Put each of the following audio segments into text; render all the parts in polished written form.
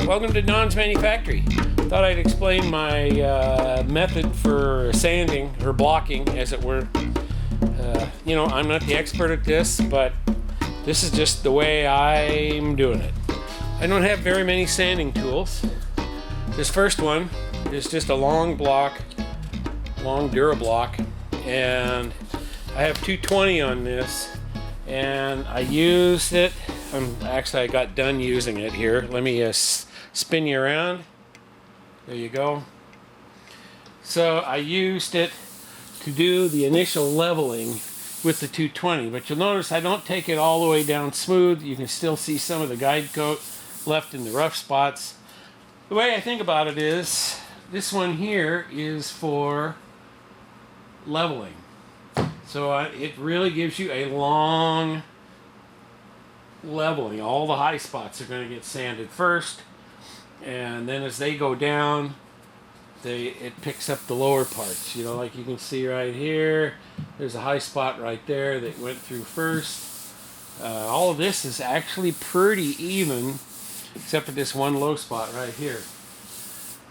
Welcome to Don's Manufactory. Thought I'd explain my method for sanding, or blocking as it were. You know, I'm not the expert at this, but this is just the way I'm doing it. I don't have very many sanding tools. This first one is just a long block, long Durablock, and I have 220 on this, and I used it. Actually, I got done using it here. Let me spin you around. There you go. So I used it to do the initial leveling with the 220, but you'll notice I don't take it all the way down smooth. You can still see some of the guide coat left in the rough spots. The way I think about it is, this one here is for leveling. So it really gives you a long leveling. All the high spots are going to get sanded first, and then as they go down, it picks up the lower parts. You know, like you can see right here, there's a high spot right there that went through first. All of this is actually pretty even, except for this one low spot right here.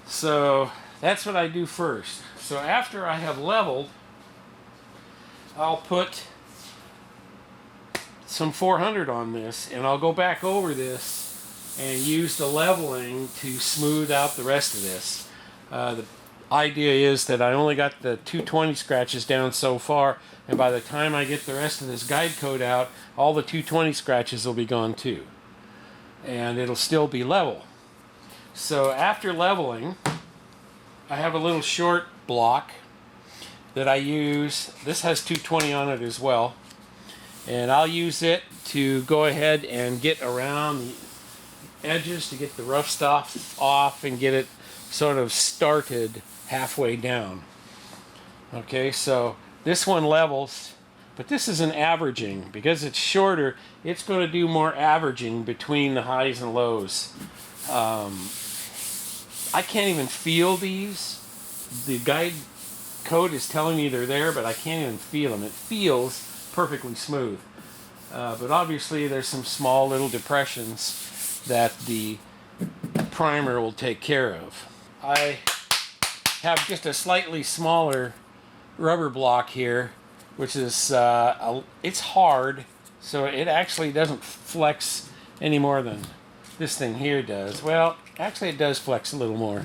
So that's what I do first. So after I have leveled, I'll put some 400 on this, and I'll go back over this and use the leveling to smooth out the rest of this. The idea is that I only got the 220 scratches down so far, and by the time I get the rest of this guide coat out, all the 220 scratches will be gone too, and it'll still be level. So after leveling, I have a little short block that I use. This has 220 on it as well, and I'll use it to go ahead and get around the edges to get the rough stuff off and get it sort of started halfway down. Okay, so this one levels, but this is an averaging. Because it's shorter, it's going to do more averaging between the highs and lows. I can't even feel these. The guide coat is telling me they're there, but I can't even feel them. It feels perfectly smooth. But obviously there's some small little depressions that the primer will take care of. I have just a slightly smaller rubber block here, which is, it's hard, so it actually doesn't flex any more than this thing here does. Well, actually it does flex a little more.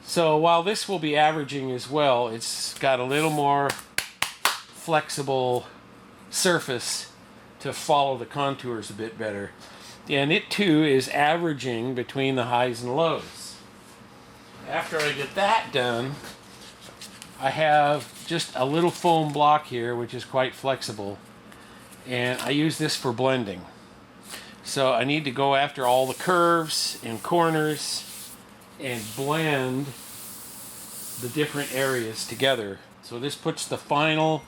So while this will be averaging as well, it's got a little more flexible surface to follow the contours a bit better. And it too is averaging between the highs and lows. After I get that done, I have just a little foam block here which is quite flexible, and I use this for blending. So I need to go after all the curves and corners and blend the different areas together. So this puts the final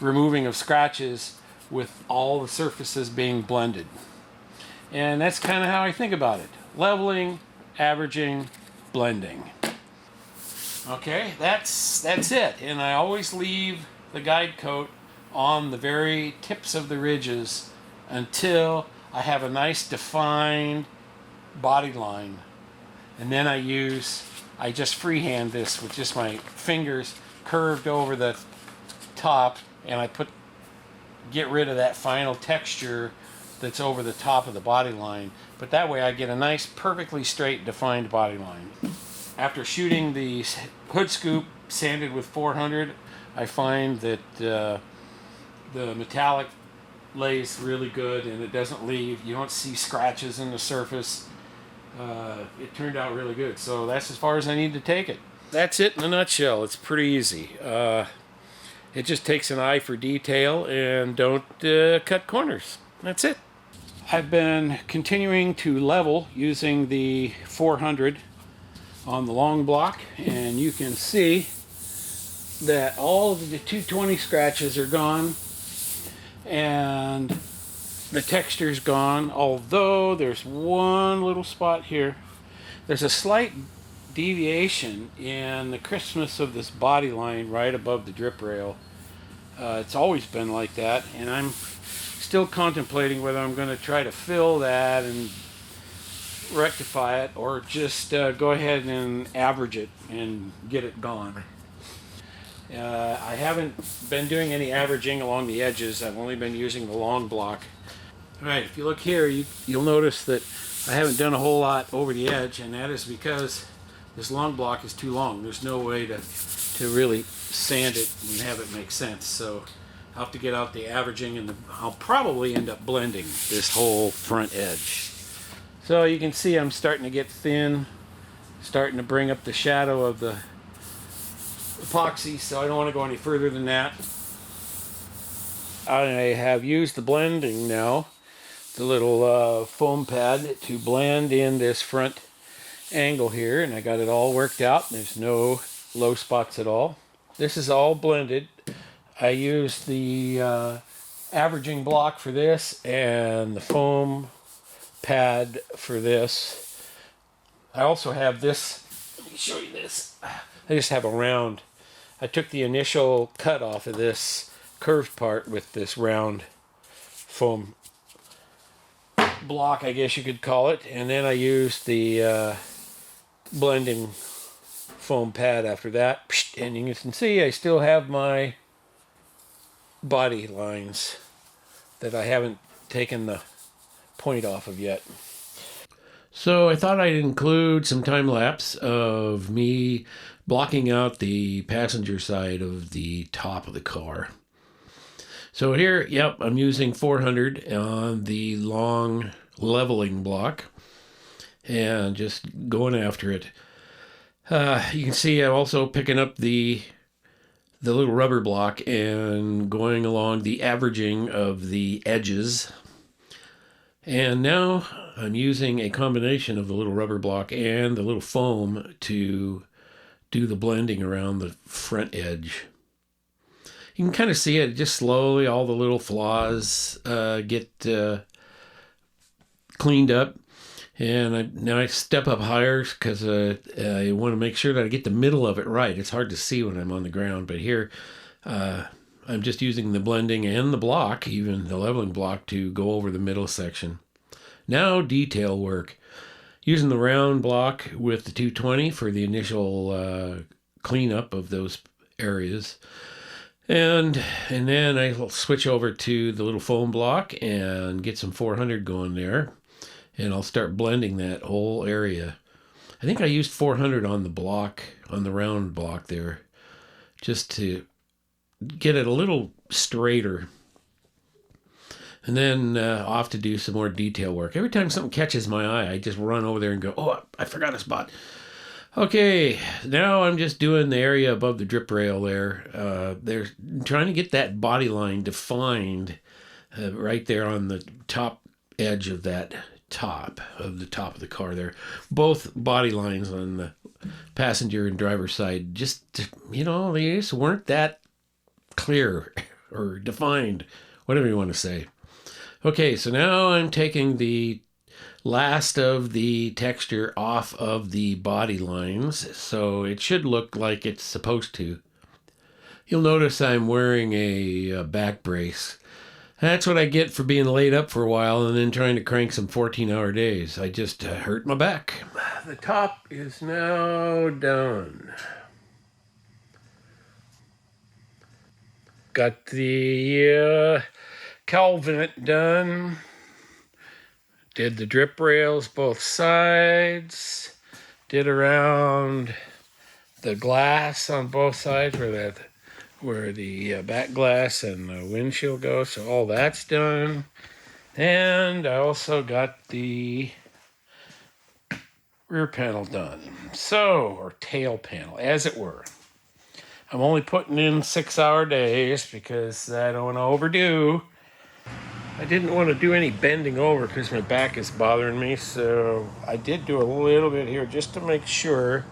removing of scratches with all the surfaces being blended. And that's kind of how I think about it. Leveling, averaging, blending. Okay, that's it. And I always leave the guide coat on the very tips of the ridges until I have a nice defined body line. And then I just freehand this with just my fingers curved over the top, and I get rid of that final texture that's over the top of the body line. But that way I get a nice, perfectly straight, defined body line. After shooting the hood scoop sanded with 400, I find that the metallic lays really good, and it doesn't leave. You don't see scratches in the surface. It turned out really good. So that's as far as I need to take it. That's it in a nutshell. It's pretty easy. It just takes an eye for detail, and don't cut corners. That's it. I've been continuing to level using the 400 on the long block, and you can see that all of the 220 scratches are gone and the texture's gone, although there's one little spot here. There's a slight deviation in the crispness of this body line right above the drip rail. It's always been like that, and I'm still contemplating whether I'm going to try to fill that and rectify it, or just go ahead and average it and get it gone. I haven't been doing any averaging along the edges. I've only been using the long block. All right, if you look here, you'll notice that I haven't done a whole lot over the edge, and that is because this long block is too long. There's no way to really sand it and have it make sense. So I'll have to get out the averaging, and I'll probably end up blending this whole front edge. So you can see I'm starting to get thin, starting to bring up the shadow of the epoxy, so I don't want to go any further than that. I have used the blending now, the little foam pad, to blend in this front angle here, and I got it all worked out. There's no low spots at all. This is all blended. I used the averaging block for this and the foam pad for this. I also have this. Let me show you this. I just have a round. I took the initial cut off of this curved part with this round foam block, I guess you could call it, and then I used the blending foam pad after that, and you can see I still have my body lines that I haven't taken the point off of yet. So I thought I'd include some time lapse of me blocking out the passenger side of the top of the car. So here, yep, I'm using 400 on the long leveling block and just going after it. You can see I'm also picking up the little rubber block and going along the averaging of the edges. And now I'm using a combination of the little rubber block and the little foam to do the blending around the front edge. You can kind of see it just slowly, all the little flaws get cleaned up. And now I step up higher because I want to make sure that I get the middle of it right. It's hard to see when I'm on the ground, but here I'm just using the blending and the block, even the leveling block, to go over the middle section. Now detail work. Using the round block with the 220 for the initial cleanup of those areas. And then I'll switch over to the little foam block and get some 400 going there. And I'll start blending that whole area. I think I used 400 on the block, on the round block there, just to get it a little straighter. And then off to do some more detail work. Every time something catches my eye, I just run over there and go, oh, I forgot a spot. Okay, now I'm just doing the area above the drip rail there. They're trying to get that body line defined right there on the top edge of that top of the car there. Both body lines on the passenger and driver side just, they just weren't that clear or defined, whatever you want to say. Okay, so now I'm taking the last of the texture off of the body lines, so it should look like it's supposed to. You'll notice I'm wearing a back brace. That's what I get for being laid up for a while and then trying to crank some 14-hour days. I just hurt my back. The top is now done. Got the cowl vent done. Did the drip rails both sides. Did around the glass on both sides where the back glass and the windshield go. So all that's done. And I also got the rear panel done. Or tail panel, as it were. I'm only putting in 6-hour days because I don't want to overdo. I didn't want to do any bending over because my back is bothering me, so I did do a little bit here just to make sure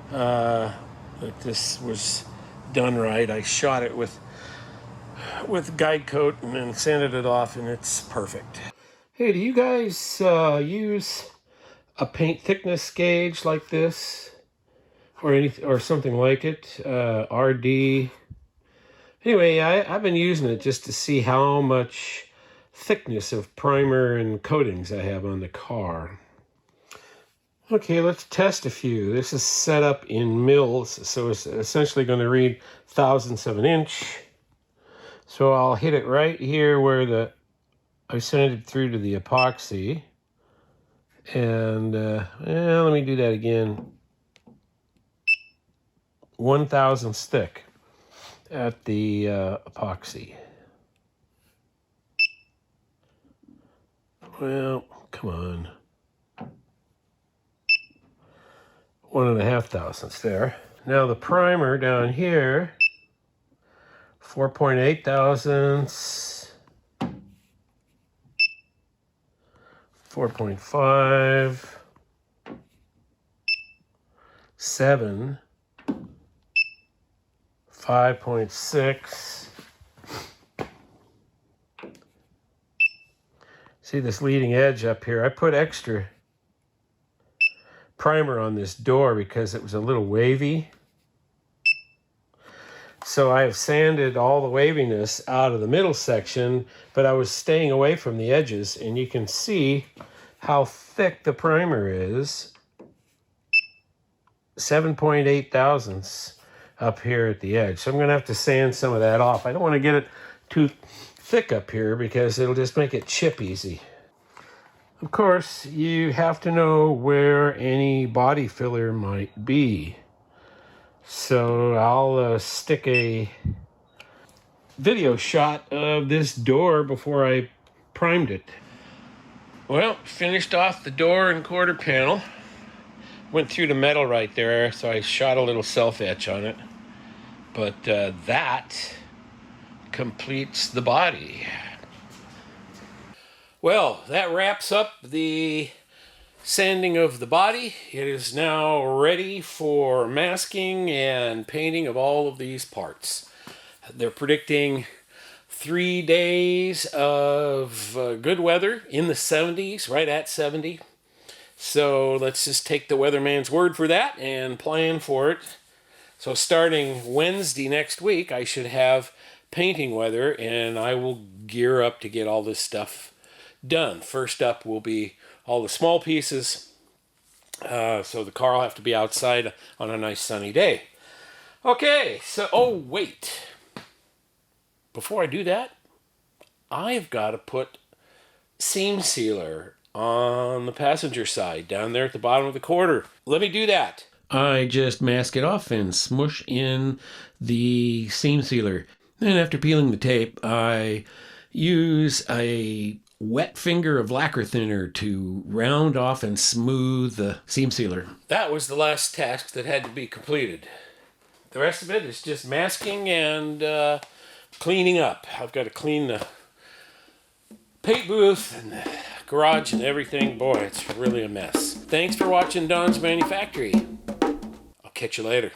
that this was done right. I shot it with guide coat and then sanded it off, and it's perfect. Hey, do you guys use a paint thickness gauge like this, or something like it? RD. Anyway, I've been using it just to see how much thickness of primer and coatings I have on the car. Okay, let's test a few. This is set up in mils, so it's essentially going to read thousandths of an inch. So I'll hit it right here where I send it through to the epoxy. And let me do that again. 1/1000th thick at the epoxy. Well, come on. 1.5 thousandths there. Now the primer down here, 4.8 thousandths, 4.5, 7, 5.6. See this leading edge up here? I put extra primer on this door because it was a little wavy. So I have sanded all the waviness out of the middle section, but I was staying away from the edges, and you can see how thick the primer is. 7.8 thousandths up here at the edge. So I'm going to have to sand some of that off. I don't want to get it too thick up here because it'll just make it chip easy. Of course, you have to know where any body filler might be. So I'll stick a video shot of this door before I primed it. Well, finished off the door and quarter panel. Went through the metal right there, so I shot a little self-etch on it. But that completes the body. Well, that wraps up the sanding of the body. It is now ready for masking and painting of all of these parts. They're predicting 3 days of good weather in the 70s, right at 70. So let's just take the weatherman's word for that and plan for it. So starting Wednesday next week, I should have painting weather, and I will gear up to get all this stuff done. First up will be all the small pieces, so the Karl will have to be outside on a nice sunny day. Okay, so, oh wait, before I do that, I've got to put seam sealer on the passenger side down there at the bottom of the quarter. Let me do that. I just mask it off and smush in the seam sealer. Then after peeling the tape, I use a wet finger of lacquer thinner to round off and smooth the seam sealer. That was the last task that had to be completed. The rest of it is just masking and cleaning up. I've got to clean the paint booth and the garage and everything. Boy, it's really a mess. Thanks for watching Don's Manufactory. I'll catch you later.